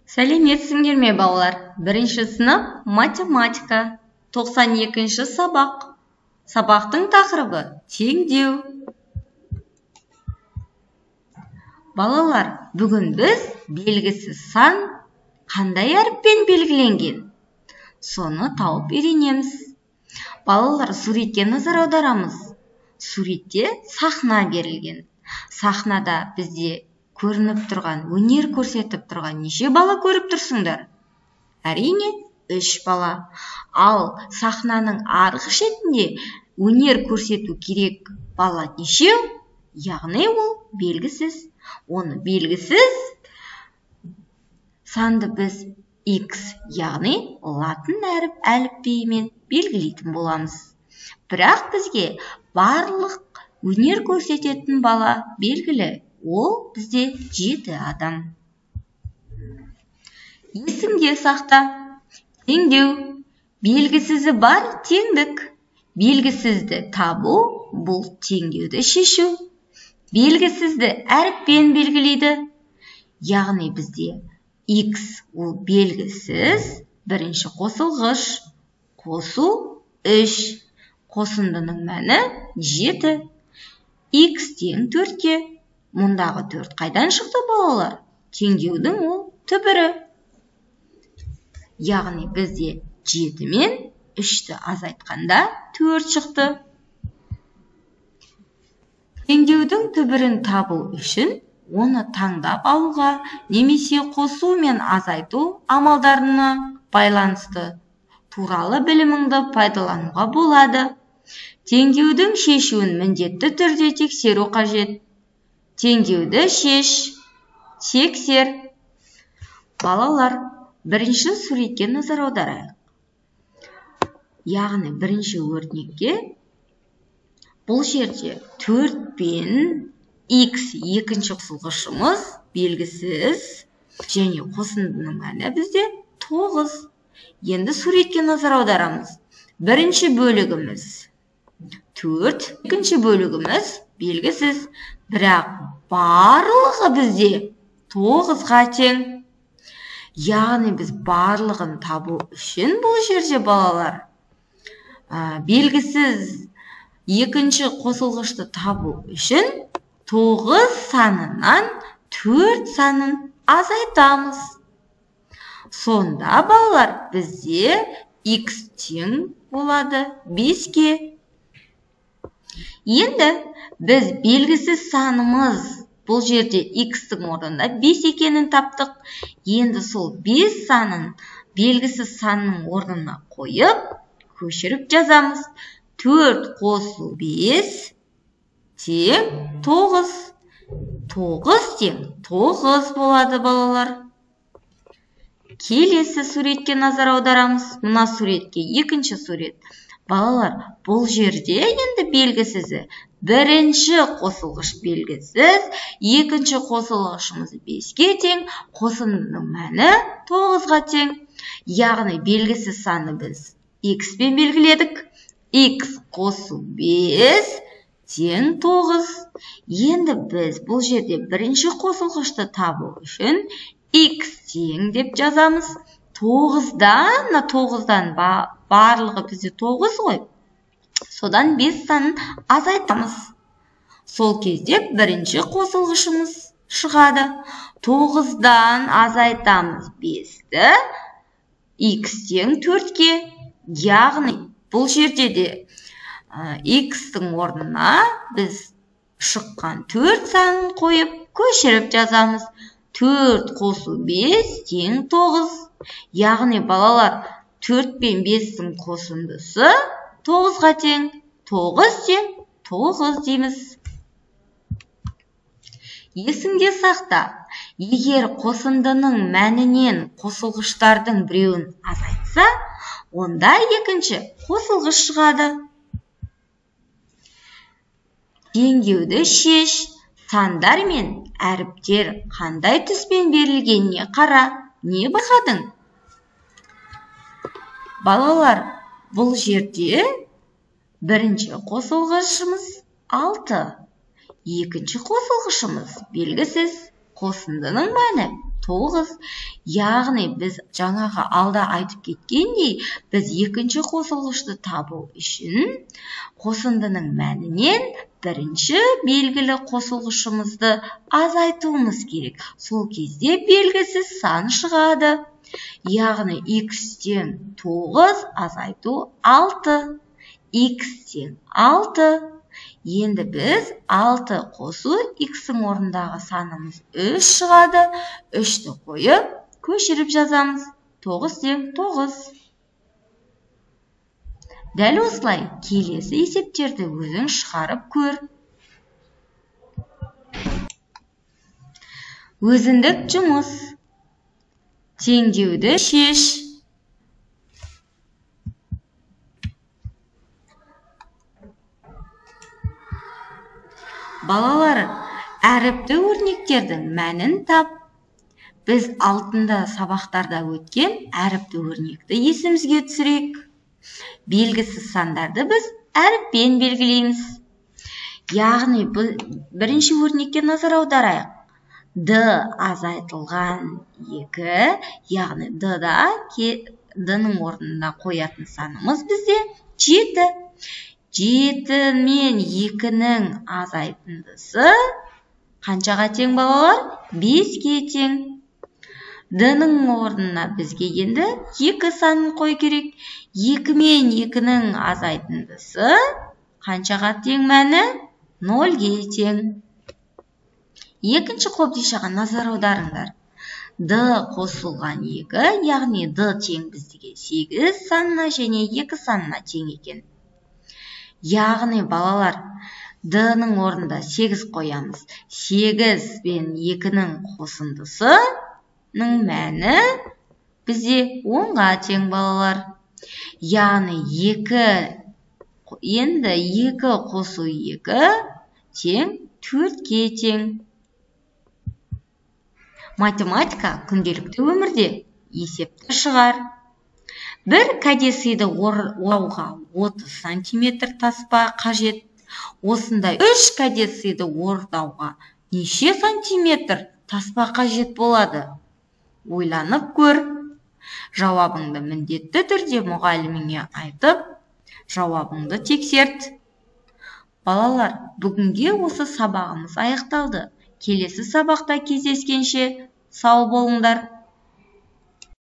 Сәлеметсіңдер ме, балалар? Бірінші сынып математика. 92-ші сабақ. Сабақтың тақырыбы теңдеу. Балалар, бүгін біз белгісіз сан қандай әріппен белгіленген? Соны тауып үйренеміз. Балалар, суретке назар аударамыз. Суретте сахна берілген. Сахнада бізде көрініп тұрған, өнер көрсетіп тұрған неше бала көріп тұрсыңдар? Әрине, 3 бала. Ал сахнаның арғы шетінде өнер көрсету керек бала нешеу? Яғни ол белгісіз. Оны белгісіз санды біз X, яғни латын әліпбиімен белгілейтін боламыз. Бірақ бізге барлық өнер көрсететін бала белгілі. Ол бізде 7 адам. Есіңде сақта. Теңдеу. Белгісізі бар теңдік. Белгісізді табу бұл теңдеуді шешу. Белгісізді әріппен белгілейді. Яғни бізде X ол белгісіз, бірінші қосылғыш. Қосу 3. Қосындының мәні 7. X тең 4-ке. Мұндағы 4 қайдан шықты, балалар? Теңдеудің ол түбірі. Яғни бізде 7 мен 3-ті азайтқанда 4 шықты. Теңдеудің түбірін табу үшін оны таңдап алуға немесе қосу мен азайту амалдарына байланысты туралы біліміңді пайдалануға болады. Теңдеудің шешуін міндетті түрде тексеру қажет. Теңдеуді шеш, тексер. Балалар, бірінші суретке назар аударайық. Яғни бірінші өрнекке бұл жерде 4 пен X екінші қосылғышымыз белгісіз және қосындының мәні бізде 9. Енді суретке назар аударамыз. Бірінші бөлігіміз 4, екінші бөлігіміз белгісіз. Бірақ барлығы бізде 9-ға тең. Яғни біз барлығын табу үшін бұл жерде, балалар, белгісіз екінші қосылғышты табу үшін 9 санынан 4 санын азайтамыз. Сонда, балалар, бізде X тең болады 5-ке. Енді біз белгісіз санымыз, бұл жерде X-тің орнында 5 екенін таптық. Енді сол 5 санын белгісіз санның орнына қойып, көшіріп жазамыз. 4 қосу 5 тең 9. 9 тең 9 болады, балалар. Келесі суретке назар аударамыз. Мына суретке екінші сурет. Балалар, бұл жерде енді белгісізі. Бірінші қосылғыш белгісіз, екінші қосылғышымыз 5-ке тең, қосындының мәні 9-ға тең. Яғни белгісіз саны біз X пен белгіледік. X қосу 5 тең 9. Енді біз бұл жерде бірінші қосылғышты табу үшін X тең деп жазамыз. 9-дан барлығы бізде 9 ғой. Содан 5 санын азайтамыз. Сол кезде бірінші қосылғышымыз шығады. 9-дан азайтамыз 5-ті. X тең 4-ке. Яғни бұл жерде де X-тің орнына біз шыққан 4 санын қойып, көшіріп жазамыз. 4 қосу 5 тең 9. Яғни, балалар, 4 пен 5-тің қосындысы 9-ға тең. 9 тең 9 дейміз. Есіңде сақта, егер қосындының мәнінен қосылғыштардың біреуін азайтса, онда екінші қосылғыш шығады. Теңдеуді шеш. Сандар мен әріптер қандай түспен берілгеніне қара. Не байқадың? Балалар, бұл жерде бірінші қосылғышымыз 6. Екінші қосылғышымыз белгісіз. Қосындының мәні 9. Яғни біз жаңағы алда айтып кеткендей, біз екінші қосылғышты табу үшін қосындының мәнінен бірінші белгілі қосылғышымызды азайтуымыз керек. Сол кезде белгісіз сан шығады. Яғни x-тен 9 азайту 6. X-тен 6. Енді біз 6 қосу x-ің орындағы санымыз 3 шығады. 3-ті қойып, көшіріп жазамыз. 9-тен 9. Дәл осылай келесі есептерді өзің шығарып көр. Өзіндік жұмыс. Теңдеуді шеш. Балалар, әріпті өрнектердің мәнін тап. Біз алтында сабақтарда өткен әріпті өрнекті есімізге түсірек. Белгісіз сандарды біз әріппен белгілейміз. Яғни бірінші өрнекке назар аударайық. D азайтылған 2, яғни D-ның орнына қоятын санымыз бізде 7. 7 мен 2-ның азайтындысы қаншаға тең балалар? 5-ге тең. D-ның орнына бізге енді 2 санын қой керек. 2 мен 2-ның азайтындысы қаншаға тең мәні? 0-ге тең. Екінші қобдишаға назар аударыңдар. D қосылған 2, яғни D тең біздіге 8 санына және 2 санына тең екен. Яғни балалар, D-ның орнында 8 қоямыз. 8 бен 2-ның қосындысының мәні бізде 10-ға тең балалар. Яғни 2 қосу 2 тең 4-ге тең. Математика күнделікті өмірде есепті шығар. Бір кәдесыйды орауға 30 сантиметр таспа қажет. Осындай 3 кәдесыйды орауға неше сантиметр таспа қажет болады? Ойланып көр. Жауабыңды міндетті түрде мұғаліміңе айтып, жауабыңды тексерт. Балалар, бүгінге осы сабағымыз аяқталды. Келесі сабақта кездескенше сау болыңдар.